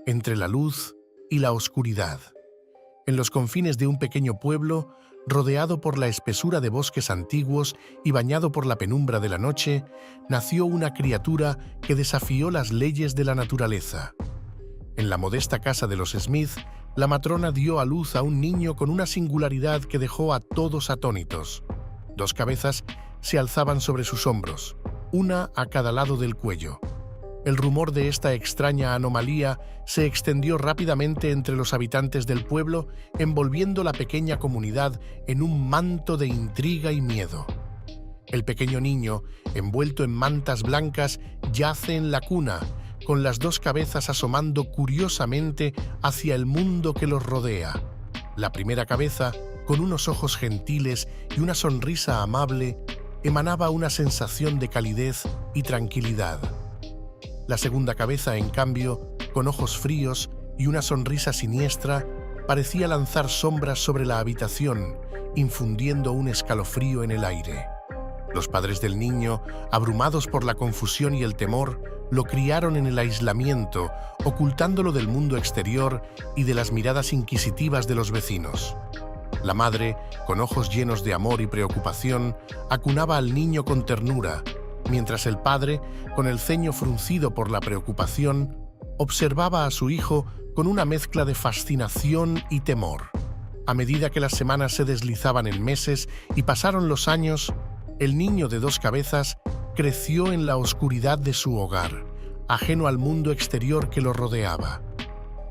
entre la luz y la oscuridad. En los confines de un pequeño pueblo, rodeado por la espesura de bosques antiguos y bañado por la penumbra de la noche, nació una criatura que desafió las leyes de la naturaleza. En la modesta casa de los Smith, la matrona dio a luz a un niño con una singularidad que dejó a todos atónitos. Dos cabezas se alzaban sobre sus hombros, una a cada lado del cuello. El rumor de esta extraña anomalía se extendió rápidamente entre los habitantes del pueblo, envolviendo la pequeña comunidad en un manto de intriga y miedo. El pequeño niño, envuelto en mantas blancas, yace en la cuna, con las dos cabezas asomando curiosamente hacia el mundo que los rodea. La primera cabeza, con unos ojos gentiles y una sonrisa amable, emanaba una sensación de calidez y tranquilidad. La segunda cabeza, en cambio, con ojos fríos y una sonrisa siniestra, parecía lanzar sombras sobre la habitación, infundiendo un escalofrío en el aire. Los padres del niño, abrumados por la confusión y el temor, lo criaron en el aislamiento, ocultándolo del mundo exterior y de las miradas inquisitivas de los vecinos. La madre, con ojos llenos de amor y preocupación, acunaba al niño con ternura, mientras el padre, con el ceño fruncido por la preocupación, observaba a su hijo con una mezcla de fascinación y temor. A medida que las semanas se deslizaban en meses y pasaron los años, el niño de dos cabezas creció en la oscuridad de su hogar, ajeno al mundo exterior que lo rodeaba.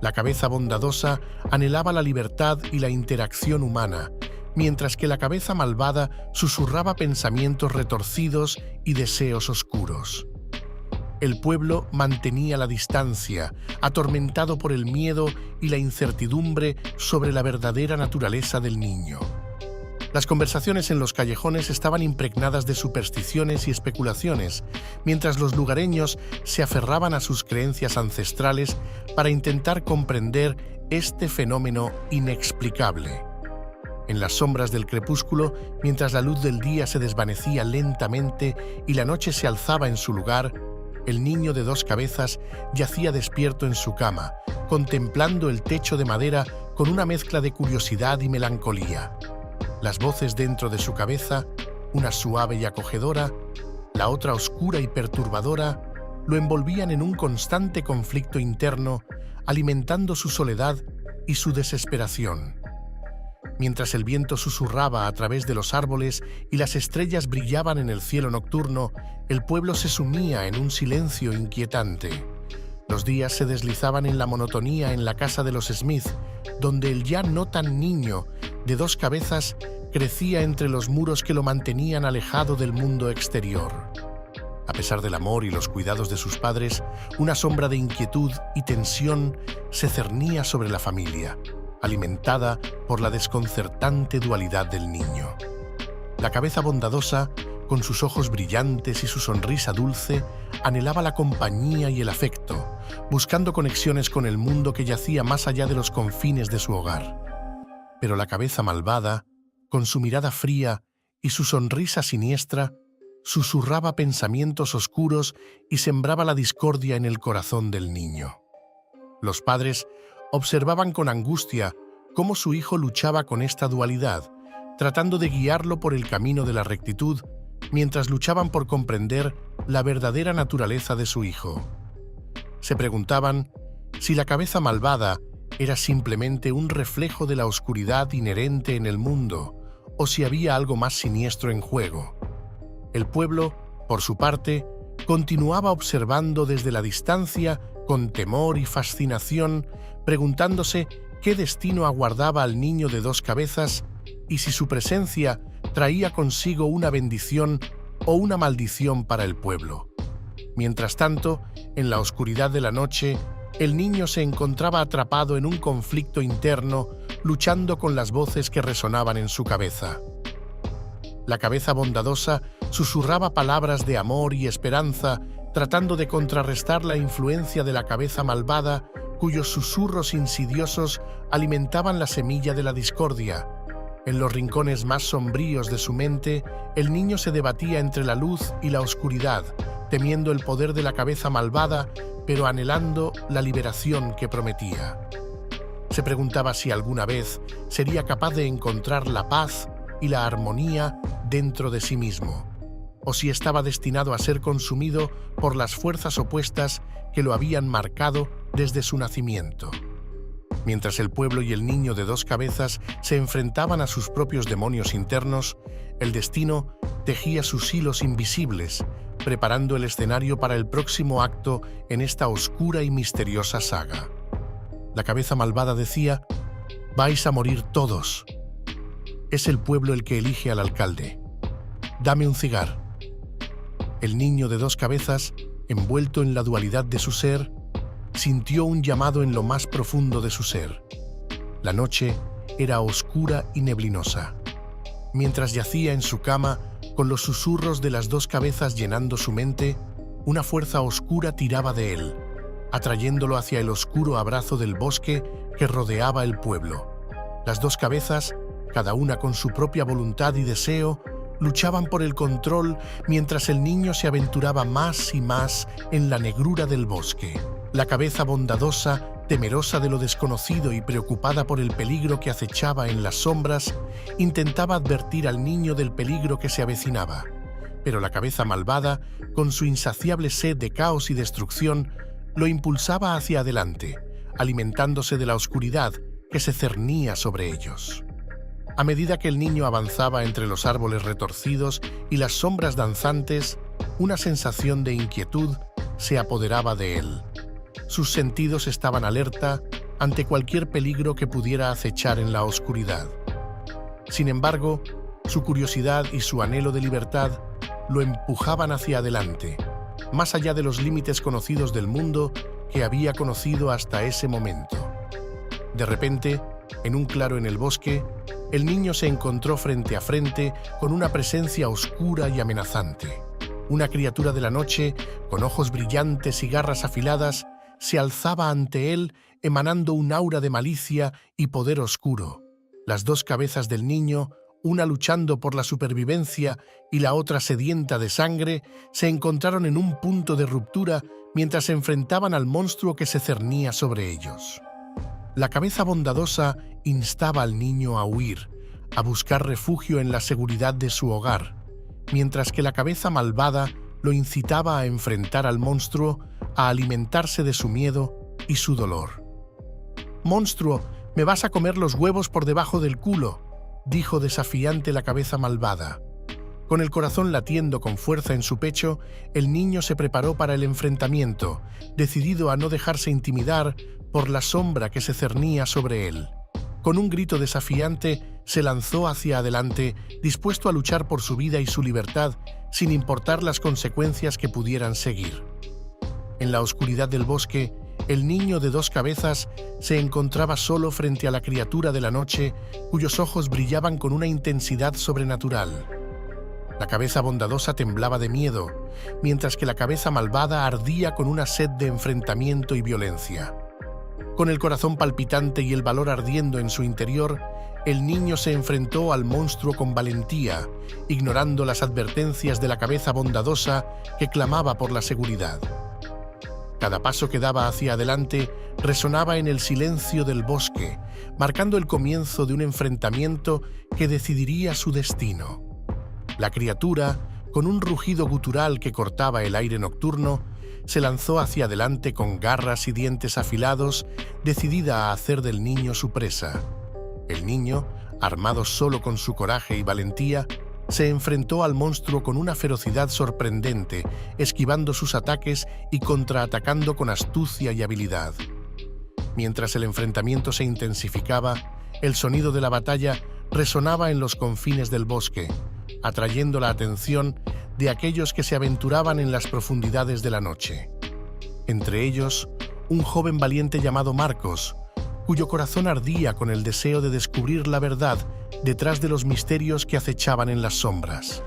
La cabeza bondadosa anhelaba la libertad y la interacción humana, mientras que la cabeza malvada susurraba pensamientos retorcidos y deseos oscuros. El pueblo mantenía la distancia, atormentado por el miedo y la incertidumbre sobre la verdadera naturaleza del niño. Las conversaciones en los callejones estaban impregnadas de supersticiones y especulaciones, mientras los lugareños se aferraban a sus creencias ancestrales para intentar comprender este fenómeno inexplicable. En las sombras del crepúsculo, mientras la luz del día se desvanecía lentamente y la noche se alzaba en su lugar, el niño de dos cabezas yacía despierto en su cama, contemplando el techo de madera con una mezcla de curiosidad y melancolía. Las voces dentro de su cabeza, una suave y acogedora, la otra oscura y perturbadora, lo envolvían en un constante conflicto interno, alimentando su soledad y su desesperación. Mientras el viento susurraba a través de los árboles y las estrellas brillaban en el cielo nocturno, el pueblo se sumía en un silencio inquietante. Los días se deslizaban en la monotonía en la casa de los Smith, donde el ya no tan niño de dos cabezas crecía entre los muros que lo mantenían alejado del mundo exterior. A pesar del amor y los cuidados de sus padres, una sombra de inquietud y tensión se cernía sobre la familia, alimentada por la desconcertante dualidad del niño. La cabeza bondadosa, con sus ojos brillantes y su sonrisa dulce, anhelaba la compañía y el afecto, buscando conexiones con el mundo que yacía más allá de los confines de su hogar. Pero la cabeza malvada, con su mirada fría y su sonrisa siniestra, susurraba pensamientos oscuros y sembraba la discordia en el corazón del niño. Los padres observaban con angustia cómo su hijo luchaba con esta dualidad, tratando de guiarlo por el camino de la rectitud, mientras luchaban por comprender la verdadera naturaleza de su hijo. Se preguntaban si la cabeza malvada era simplemente un reflejo de la oscuridad inherente en el mundo, o si había algo más siniestro en juego. El pueblo, por su parte, continuaba observando desde la distancia con temor y fascinación, preguntándose qué destino aguardaba al niño de dos cabezas y si su presencia traía consigo una bendición o una maldición para el pueblo. Mientras tanto, en la oscuridad de la noche, el niño se encontraba atrapado en un conflicto interno, luchando con las voces que resonaban en su cabeza. La cabeza bondadosa susurraba palabras de amor y esperanza, tratando de contrarrestar la influencia de la cabeza malvada, cuyos susurros insidiosos alimentaban la semilla de la discordia. En los rincones más sombríos de su mente, el niño se debatía entre la luz y la oscuridad, temiendo el poder de la cabeza malvada, pero anhelando la liberación que prometía. Se preguntaba si alguna vez sería capaz de encontrar la paz y la armonía dentro de sí mismo, o si estaba destinado a ser consumido por las fuerzas opuestas que lo habían marcado desde su nacimiento. Mientras el pueblo y el niño de dos cabezas se enfrentaban a sus propios demonios internos, el destino tejía sus hilos invisibles, preparando el escenario para el próximo acto en esta oscura y misteriosa saga. La cabeza malvada decía: «Vais a morir todos. Es el pueblo el que elige al alcalde. Dame un cigarro». El niño de dos cabezas, envuelto en la dualidad de su ser, sintió un llamado en lo más profundo de su ser. La noche era oscura y neblinosa. Mientras yacía en su cama, con los susurros de las dos cabezas llenando su mente, una fuerza oscura tiraba de él, atrayéndolo hacia el oscuro abrazo del bosque que rodeaba el pueblo. Las dos cabezas, cada una con su propia voluntad y deseo, luchaban por el control mientras el niño se aventuraba más y más en la negrura del bosque. La cabeza bondadosa, temerosa de lo desconocido y preocupada por el peligro que acechaba en las sombras, intentaba advertir al niño del peligro que se avecinaba. Pero la cabeza malvada, con su insaciable sed de caos y destrucción, lo impulsaba hacia adelante, alimentándose de la oscuridad que se cernía sobre ellos. A medida que el niño avanzaba entre los árboles retorcidos y las sombras danzantes, una sensación de inquietud se apoderaba de él. Sus sentidos estaban alerta ante cualquier peligro que pudiera acechar en la oscuridad. Sin embargo, su curiosidad y su anhelo de libertad lo empujaban hacia adelante, más allá de los límites conocidos del mundo que había conocido hasta ese momento. De repente, en un claro en el bosque, el niño se encontró frente a frente con una presencia oscura y amenazante. Una criatura de la noche, con ojos brillantes y garras afiladas, se alzaba ante él, emanando un aura de malicia y poder oscuro. Las dos cabezas del niño, una luchando por la supervivencia y la otra sedienta de sangre, se encontraron en un punto de ruptura mientras se enfrentaban al monstruo que se cernía sobre ellos. La cabeza bondadosa instaba al niño a huir, a buscar refugio en la seguridad de su hogar, mientras que la cabeza malvada lo incitaba a enfrentar al monstruo, a alimentarse de su miedo y su dolor. «Monstruo, me vas a comer los huevos por debajo del culo», dijo desafiante la cabeza malvada. Con el corazón latiendo con fuerza en su pecho, el niño se preparó para el enfrentamiento, decidido a no dejarse intimidar por la sombra que se cernía sobre él. Con un grito desafiante, se lanzó hacia adelante, dispuesto a luchar por su vida y su libertad, sin importar las consecuencias que pudieran seguir. En la oscuridad del bosque, el niño de dos cabezas se encontraba solo frente a la criatura de la noche, cuyos ojos brillaban con una intensidad sobrenatural. La cabeza bondadosa temblaba de miedo, mientras que la cabeza malvada ardía con una sed de enfrentamiento y violencia. Con el corazón palpitante y el valor ardiendo en su interior, el niño se enfrentó al monstruo con valentía, ignorando las advertencias de la cabeza bondadosa que clamaba por la seguridad. Cada paso que daba hacia adelante resonaba en el silencio del bosque, marcando el comienzo de un enfrentamiento que decidiría su destino. La criatura, con un rugido gutural que cortaba el aire nocturno, se lanzó hacia adelante con garras y dientes afilados, decidida a hacer del niño su presa. El niño, armado solo con su coraje y valentía, se enfrentó al monstruo con una ferocidad sorprendente, esquivando sus ataques y contraatacando con astucia y habilidad. Mientras el enfrentamiento se intensificaba, el sonido de la batalla resonaba en los confines del bosque, atrayendo la atención de aquellos que se aventuraban en las profundidades de la noche. Entre ellos, un joven valiente llamado Marcos, cuyo corazón ardía con el deseo de descubrir la verdad detrás de los misterios que acechaban en las sombras.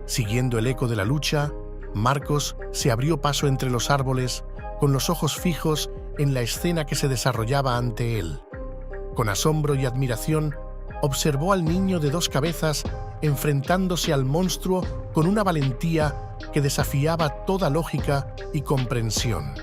Siguiendo el eco de la lucha, Marcos se abrió paso entre los árboles, con los ojos fijos en la escena que se desarrollaba ante él. Con asombro y admiración, observó al niño de dos cabezas enfrentándose al monstruo con una valentía que desafiaba toda lógica y comprensión.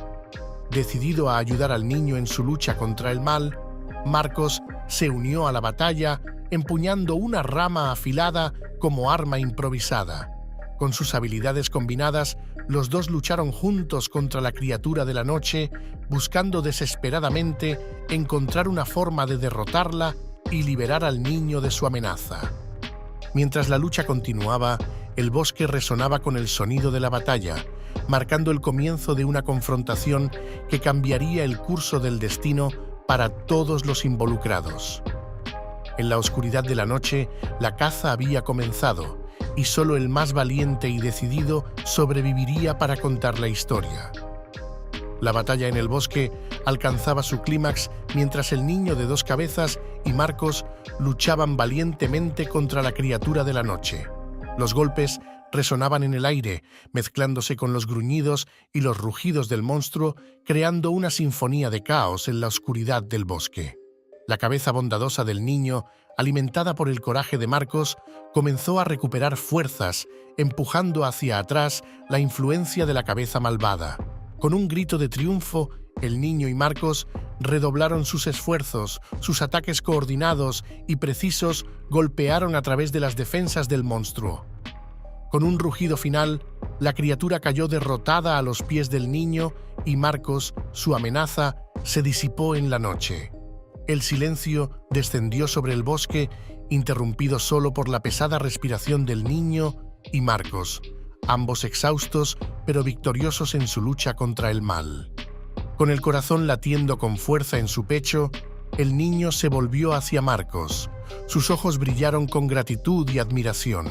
Decidido a ayudar al niño en su lucha contra el mal, Marcos se unió a la batalla empuñando una rama afilada como arma improvisada. Con sus habilidades combinadas, los dos lucharon juntos contra la criatura de la noche, buscando desesperadamente encontrar una forma de derrotarla y liberar al niño de su amenaza. Mientras la lucha continuaba, el bosque resonaba con el sonido de la batalla, marcando el comienzo de una confrontación que cambiaría el curso del destino para todos los involucrados. En la oscuridad de la noche, la caza había comenzado, y solo el más valiente y decidido sobreviviría para contar la historia. La batalla en el bosque alcanzaba su clímax mientras el niño de dos cabezas y Marcos luchaban valientemente contra la criatura de la noche. Los golpes resonaban en el aire, mezclándose con los gruñidos y los rugidos del monstruo, creando una sinfonía de caos en la oscuridad del bosque. La cabeza bondadosa del niño, alimentada por el coraje de Marcos, comenzó a recuperar fuerzas, empujando hacia atrás la influencia de la cabeza malvada. Con un grito de triunfo, el niño y Marcos redoblaron sus esfuerzos, sus ataques coordinados y precisos golpearon a través de las defensas del monstruo. Con un rugido final, la criatura cayó derrotada a los pies del niño y Marcos, su amenaza, se disipó en la noche. El silencio descendió sobre el bosque, interrumpido solo por la pesada respiración del niño y Marcos, ambos exhaustos pero victoriosos en su lucha contra el mal. Con el corazón latiendo con fuerza en su pecho, el niño se volvió hacia Marcos. Sus ojos brillaron con gratitud y admiración.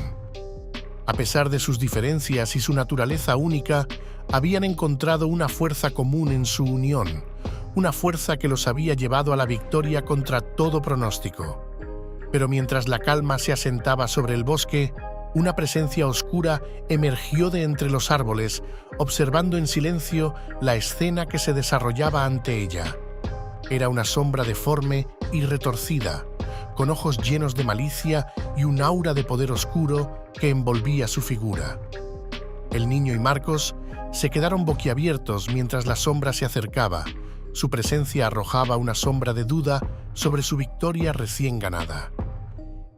A pesar de sus diferencias y su naturaleza única, habían encontrado una fuerza común en su unión, una fuerza que los había llevado a la victoria contra todo pronóstico. Pero mientras la calma se asentaba sobre el bosque, una presencia oscura emergió de entre los árboles, observando en silencio la escena que se desarrollaba ante ella. Era una sombra deforme y retorcida, con ojos llenos de malicia y un aura de poder oscuro que envolvía su figura. El niño y Marcos se quedaron boquiabiertos mientras la sombra se acercaba. Su presencia arrojaba una sombra de duda sobre su victoria recién ganada.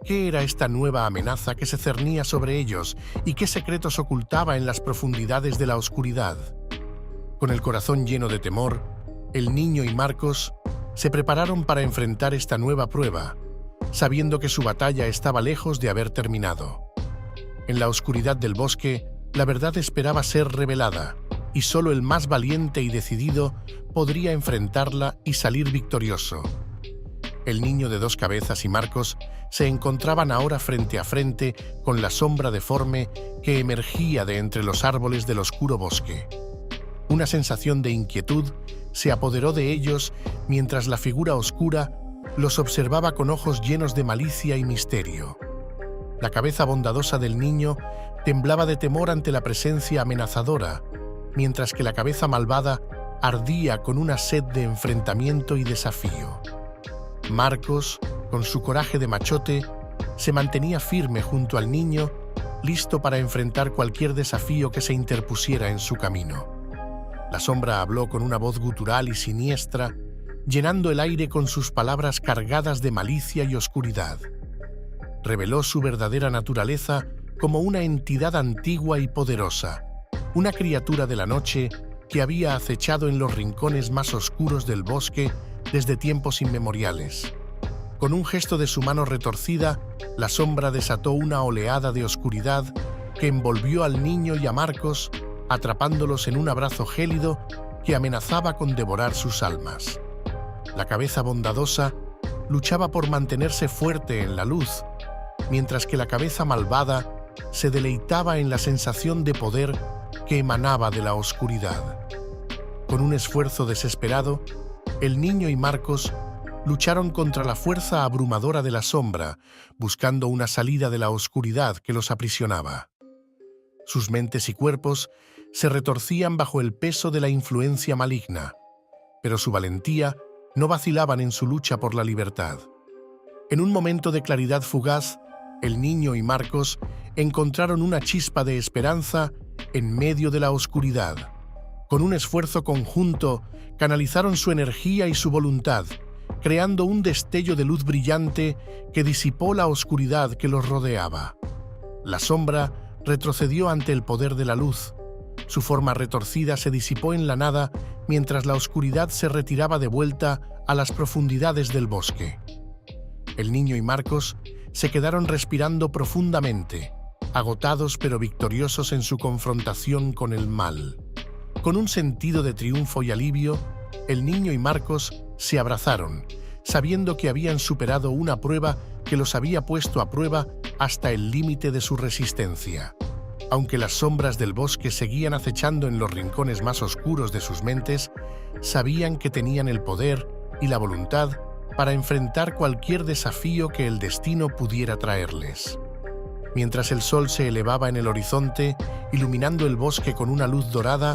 ¿Qué era esta nueva amenaza que se cernía sobre ellos y qué secretos ocultaba en las profundidades de la oscuridad? Con el corazón lleno de temor, el niño y Marcos se prepararon para enfrentar esta nueva prueba, sabiendo que su batalla estaba lejos de haber terminado. En la oscuridad del bosque, la verdad esperaba ser revelada, y solo el más valiente y decidido podría enfrentarla y salir victorioso. El niño de dos cabezas y Marcos se encontraban ahora frente a frente con la sombra deforme que emergía de entre los árboles del oscuro bosque. Una sensación de inquietud se apoderó de ellos mientras la figura oscura los observaba con ojos llenos de malicia y misterio. La cabeza bondadosa del niño temblaba de temor ante la presencia amenazadora, mientras que la cabeza malvada ardía con una sed de enfrentamiento y desafío. Marcos, con su coraje de machote, se mantenía firme junto al niño, listo para enfrentar cualquier desafío que se interpusiera en su camino. La sombra habló con una voz gutural y siniestra, llenando el aire con sus palabras cargadas de malicia y oscuridad. Reveló su verdadera naturaleza como una entidad antigua y poderosa, una criatura de la noche que había acechado en los rincones más oscuros del bosque desde tiempos inmemoriales. Con un gesto de su mano retorcida, la sombra desató una oleada de oscuridad que envolvió al niño y a Marcos, atrapándolos en un abrazo gélido que amenazaba con devorar sus almas. La cabeza bondadosa luchaba por mantenerse fuerte en la luz, mientras que la cabeza malvada se deleitaba en la sensación de poder que emanaba de la oscuridad. Con un esfuerzo desesperado, el niño y Marcos lucharon contra la fuerza abrumadora de la sombra, buscando una salida de la oscuridad que los aprisionaba. Sus mentes y cuerpos se retorcían bajo el peso de la influencia maligna, pero su valentía no vacilaban en su lucha por la libertad. En un momento de claridad fugaz, el niño y Marcos encontraron una chispa de esperanza en medio de la oscuridad. Con un esfuerzo conjunto, canalizaron su energía y su voluntad, creando un destello de luz brillante que disipó la oscuridad que los rodeaba. La sombra retrocedió ante el poder de la luz. Su forma retorcida se disipó en la nada mientras la oscuridad se retiraba de vuelta a las profundidades del bosque. El niño y Marcos se quedaron respirando profundamente, agotados pero victoriosos en su confrontación con el mal. Con un sentido de triunfo y alivio, el niño y Marcos se abrazaron, sabiendo que habían superado una prueba que los había puesto a prueba hasta el límite de su resistencia. Aunque las sombras del bosque seguían acechando en los rincones más oscuros de sus mentes, sabían que tenían el poder y la voluntad para enfrentar cualquier desafío que el destino pudiera traerles. Mientras el sol se elevaba en el horizonte, iluminando el bosque con una luz dorada,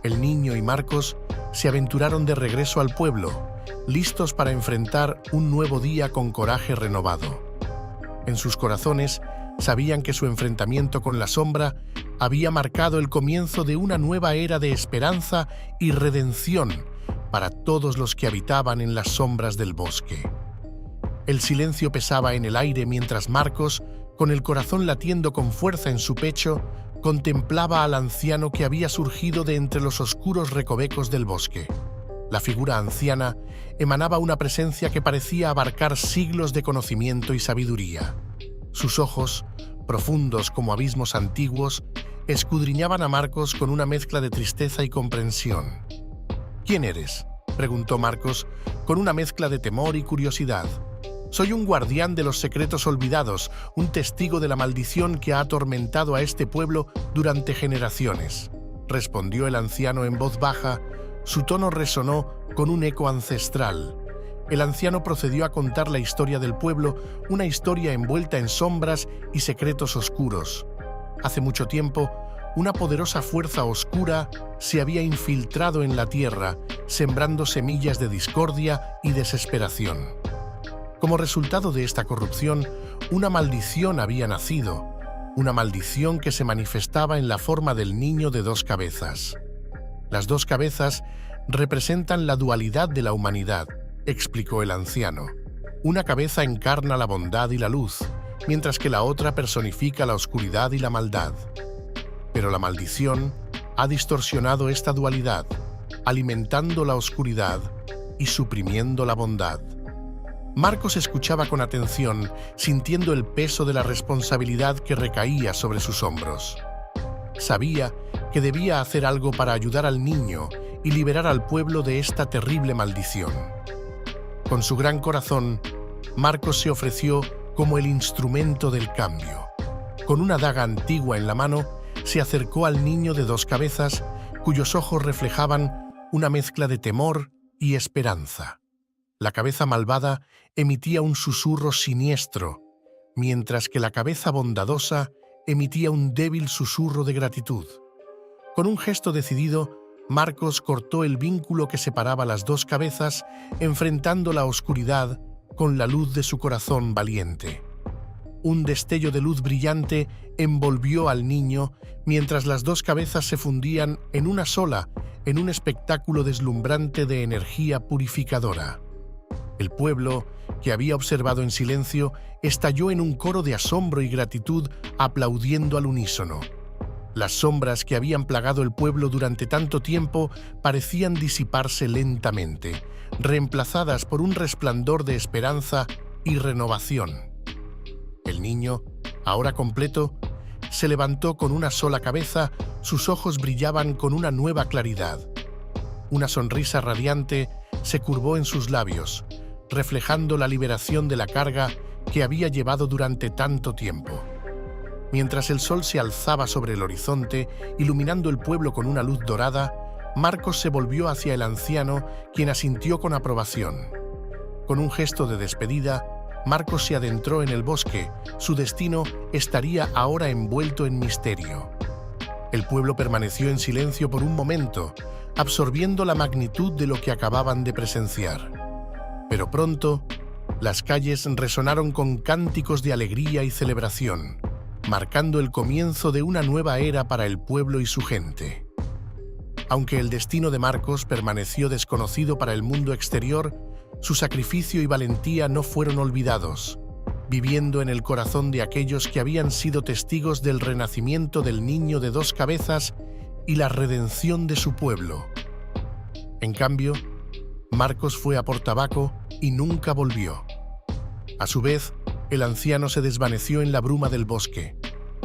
el niño y Marcos se aventuraron de regreso al pueblo, listos para enfrentar un nuevo día con coraje renovado. En sus corazones sabían que su enfrentamiento con la sombra había marcado el comienzo de una nueva era de esperanza y redención para todos los que habitaban en las sombras del bosque. El silencio pesaba en el aire mientras Marcos, con el corazón latiendo con fuerza en su pecho, contemplaba al anciano que había surgido de entre los oscuros recovecos del bosque. La figura anciana emanaba una presencia que parecía abarcar siglos de conocimiento y sabiduría. Sus ojos, profundos como abismos antiguos, escudriñaban a Marcos con una mezcla de tristeza y comprensión. «¿Quién eres?», preguntó Marcos, con una mezcla de temor y curiosidad. «Soy un guardián de los secretos olvidados, un testigo de la maldición que ha atormentado a este pueblo durante generaciones», respondió el anciano en voz baja. Su tono resonó con un eco ancestral. El anciano procedió a contar la historia del pueblo, una historia envuelta en sombras y secretos oscuros. Hace mucho tiempo, una poderosa fuerza oscura se había infiltrado en la tierra, sembrando semillas de discordia y desesperación. Como resultado de esta corrupción, una maldición había nacido, una maldición que se manifestaba en la forma del niño de dos cabezas. Las dos cabezas representan la dualidad de la humanidad, explicó el anciano. Una cabeza encarna la bondad y la luz, mientras que la otra personifica la oscuridad y la maldad. Pero la maldición ha distorsionado esta dualidad, alimentando la oscuridad y suprimiendo la bondad. Marcos escuchaba con atención, sintiendo el peso de la responsabilidad que recaía sobre sus hombros. Sabía que debía hacer algo para ayudar al niño y liberar al pueblo de esta terrible maldición. Con su gran corazón, Marcos se ofreció como el instrumento del cambio. Con una daga antigua en la mano, se acercó al niño de dos cabezas, cuyos ojos reflejaban una mezcla de temor y esperanza. La cabeza malvada emitía un susurro siniestro, mientras que la cabeza bondadosa emitía un débil susurro de gratitud. Con un gesto decidido, Marcos cortó el vínculo que separaba las dos cabezas, enfrentando la oscuridad con la luz de su corazón valiente. Un destello de luz brillante envolvió al niño mientras las dos cabezas se fundían en una sola, en un espectáculo deslumbrante de energía purificadora. El pueblo, que había observado en silencio, estalló en un coro de asombro y gratitud, aplaudiendo al unísono. Las sombras que habían plagado el pueblo durante tanto tiempo parecían disiparse lentamente, reemplazadas por un resplandor de esperanza y renovación. El niño, ahora completo, se levantó con una sola cabeza, sus ojos brillaban con una nueva claridad. Una sonrisa radiante se curvó en sus labios, reflejando la liberación de la carga que había llevado durante tanto tiempo. Mientras el sol se alzaba sobre el horizonte, iluminando el pueblo con una luz dorada, Marcos se volvió hacia el anciano, quien asintió con aprobación. Con un gesto de despedida, Marcos se adentró en el bosque. Su destino estaría ahora envuelto en misterio. El pueblo permaneció en silencio por un momento, absorbiendo la magnitud de lo que acababan de presenciar. Pero pronto, Las calles resonaron con cánticos de alegría y celebración, marcando el comienzo de una nueva era para el pueblo y su gente. Aunque el destino de Marcos permaneció desconocido para el mundo exterior, su sacrificio y valentía no fueron olvidados, viviendo en el corazón de aquellos que habían sido testigos del renacimiento del niño de 2 cabezas y la redención de su pueblo. En cambio, Marcos fue a Portabaco y nunca volvió. A su vez, el anciano se desvaneció en la bruma del bosque,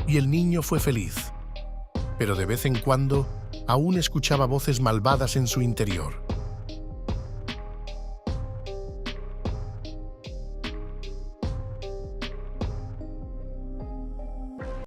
y el niño fue feliz. Pero de vez en cuando, aún escuchaba voces malvadas en su interior.